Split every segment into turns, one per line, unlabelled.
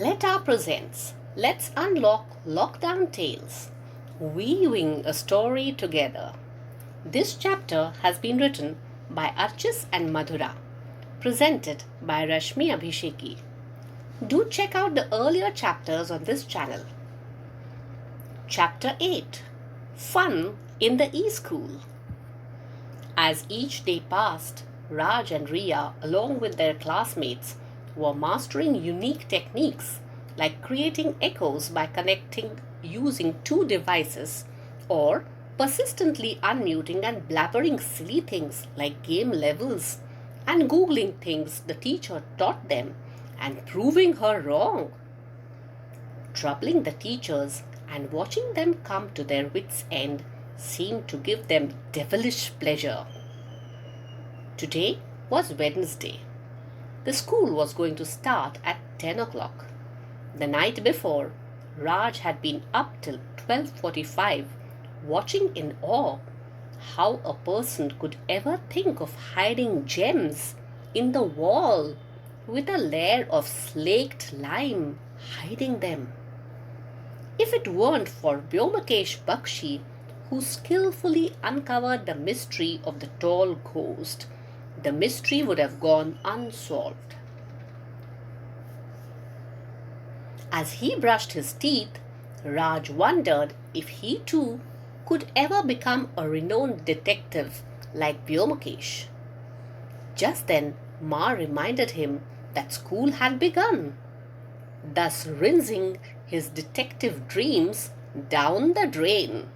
LETA presents Let's Unlock Lockdown Tales, weaving a story together. This chapter has been written by Archis and Madhura, presented by Rashmi Abhisheki. Do check out the earlier chapters on this channel. Chapter 8 Fun in the E-School. As each day passed, Raj and Riya, along with their classmates, were mastering unique techniques like creating echoes by connecting using two devices or persistently unmuting and blabbering silly things like game levels and googling things the teacher taught them and proving her wrong. Troubling the teachers and watching them come to their wits' end seemed to give them devilish pleasure. Today was Wednesday. The school was going to start at 10 o'clock. The night before, Raj had been up till 12:45 watching in awe how a person could ever think of hiding gems in the wall with a layer of slaked lime hiding them. If it weren't for Vyomakesh Bakshi, who skillfully uncovered the mystery of the tall ghost, the mystery would have gone unsolved. As he brushed his teeth, Raj wondered if he too could ever become a renowned detective like Vyomakesh. Just then, Ma reminded him that school had begun, thus rinsing his detective dreams down the drain.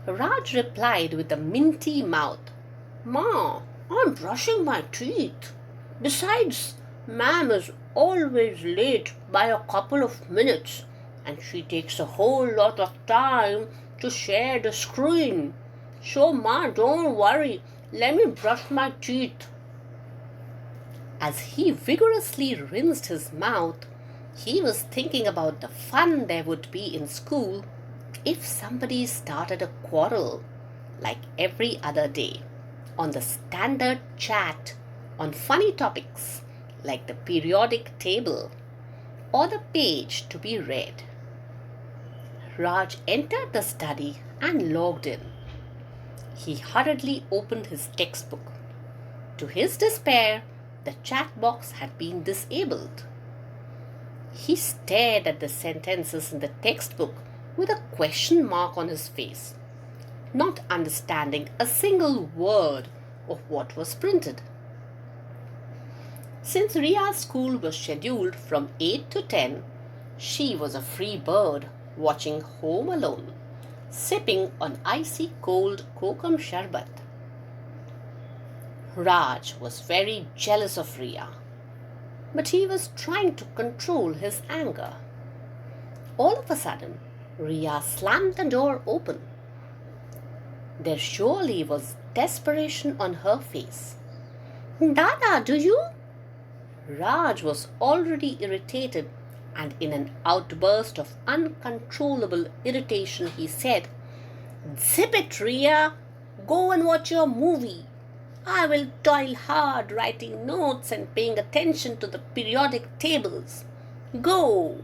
Raj replied with a minty mouth, "Ma, I'm brushing my teeth. Besides, ma'am is always late by a couple of minutes and she takes a whole lot of time to share the screen. So, ma, don't worry. Let me brush my teeth." As he vigorously rinsed his mouth, he was thinking about the fun there would be in school if somebody started a quarrel like every other day on the standard chat on funny topics like the periodic table or the page to be read. Raj entered the study and logged in. He hurriedly opened his textbook. To his despair, the chat box had been disabled. He stared at the sentences in the textbook with a question mark on his face, not understanding a single word of what was printed. Since Ria's school was scheduled from 8 to 10, she was a free bird watching Home Alone, sipping on icy cold kokum sharbat. Raj was very jealous of Ria, but he was trying to control his anger. All of a sudden, Ria slammed the door open. There surely was desperation on her face. "Dada, do you?" Raj was already irritated, and in an outburst of uncontrollable irritation he said, "Zip it, Ria. Go and watch your movie. I will toil hard writing notes and paying attention to the periodic tables. Go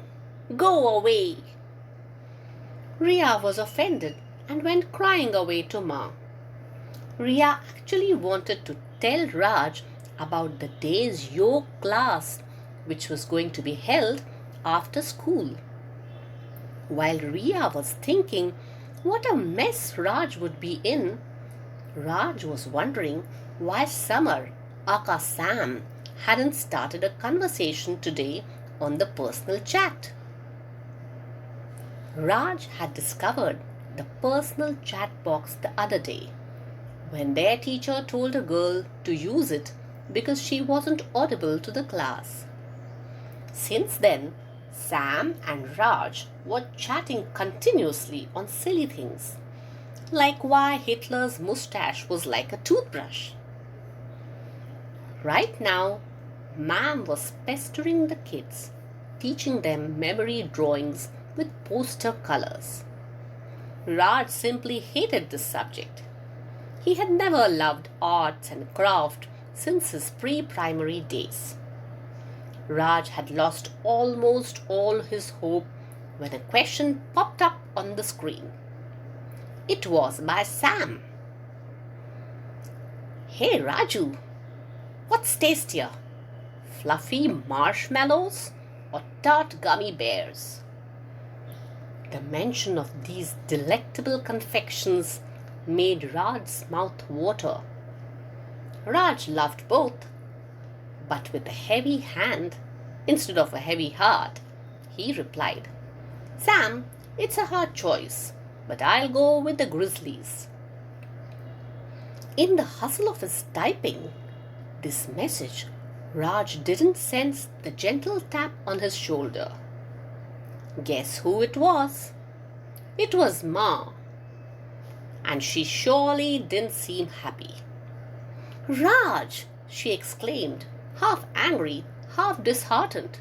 away." Ria was offended and went crying away to Ma. Ria actually wanted to tell Raj about the day's yoga class which was going to be held after school. While Ria was thinking what a mess Raj would be in, Raj was wondering why Samar, aka Sam, hadn't started a conversation today on the personal chat. Raj had discovered the personal chat box the other day when their teacher told a girl to use it because she wasn't audible to the class. Since then, Sam and Raj were chatting continuously on silly things, like why Hitler's mustache was like a toothbrush. Right now, Ma'am was pestering the kids, teaching them memory drawings with poster colors. Raj simply hated this subject. He had never loved arts and craft since his pre-primary days. Raj had lost almost all his hope when a question popped up on the screen. It was by Sam. "Hey Raju, what's tastier? Fluffy marshmallows or tart gummy bears?" The mention of these delectable confections made Raj's mouth water. Raj loved both, but with a heavy hand instead of a heavy heart, he replied, "Sam, it's a hard choice, but I'll go with the Grizzlies." In the hustle of his typing this message, Raj didn't sense the gentle tap on his shoulder. Guess who it was? It was Ma, and she surely didn't seem happy. "Raj," she exclaimed, half angry, half disheartened,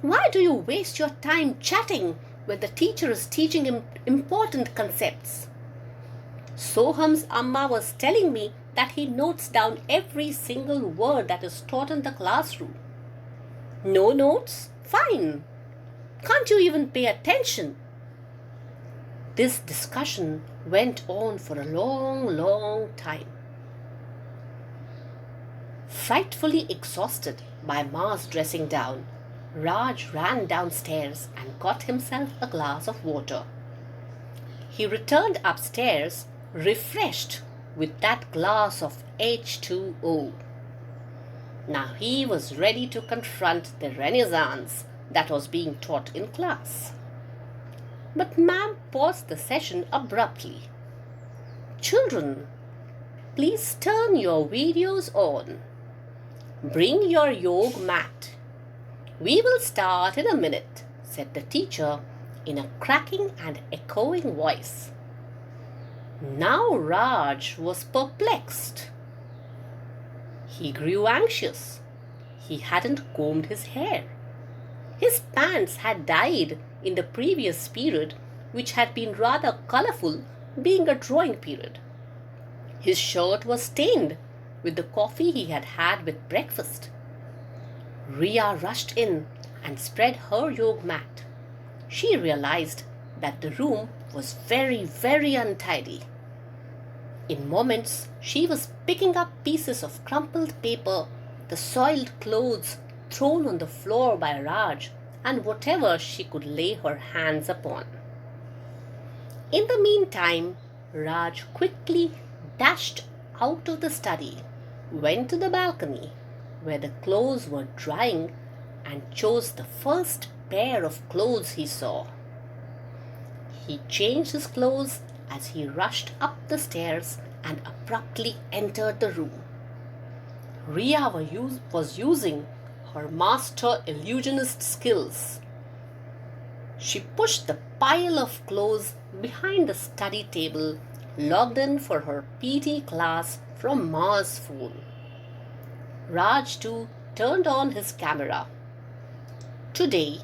"why do you waste your time chatting when the teacher is teaching him important concepts? Soham's Amma was telling me that he notes down every single word that is taught in the classroom." "No notes? Fine. Can't you even pay attention?" This discussion went on for a long time. Frightfully exhausted by Ma's dressing down, Raj ran downstairs and got himself a glass of water. He returned upstairs refreshed with that glass of H2O. Now he was ready to confront the renaissance that was being taught in class. But ma'am paused the session abruptly. "Children, please turn your videos on. Bring your yoga mat. We will start in a minute," said the teacher in a cracking and echoing voice. Now Raj was perplexed. He grew anxious. He hadn't combed his hair. His pants had dyed in the previous period, which had been rather colorful, being a drawing period. His shirt was stained with the coffee he had had with breakfast. Ria rushed in and spread her yoga mat. She realized that the room was very untidy. In moments, she was picking up pieces of crumpled paper, the soiled clothes thrown on the floor by Raj, and whatever she could lay her hands upon. In the meantime, Raj quickly dashed out of the study, went to the balcony where the clothes were drying, and chose the first pair of clothes he saw. He changed his clothes as he rushed up the stairs and abruptly entered the room. Ria was using her master illusionist skills. She pushed the pile of clothes behind the study table, logged in for her PT class from Ma's phone. Raj too turned on his camera. Today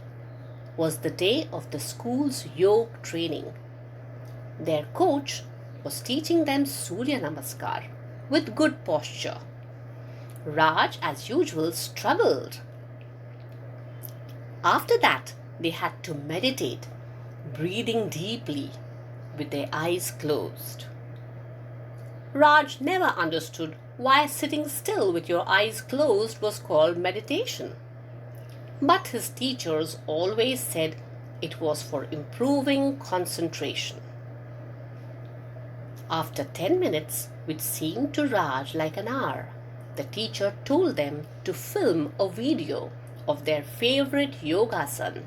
was the day of the school's yoga training. Their coach was teaching them Surya Namaskar with good posture. Raj, as usual, struggled. After that, they had to meditate, breathing deeply with their eyes closed. Raj never understood why sitting still with your eyes closed was called meditation. But his teachers always said it was for improving concentration. After 10 minutes, which seemed to Raj like an hour, the teacher told them to film a video of their favorite yogasan,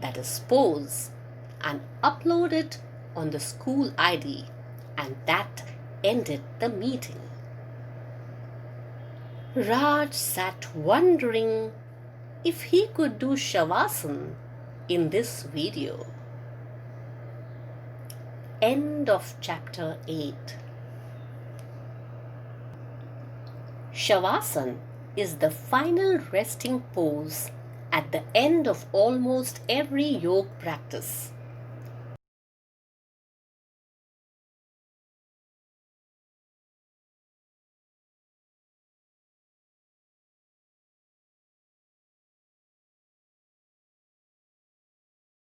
that is pose, and upload it on the school ID, and that ended the meeting. Raj sat wondering if he could do Shavasana in this video. End of chapter 8. Shavasana is the final resting pose at the end of almost every yoga practice.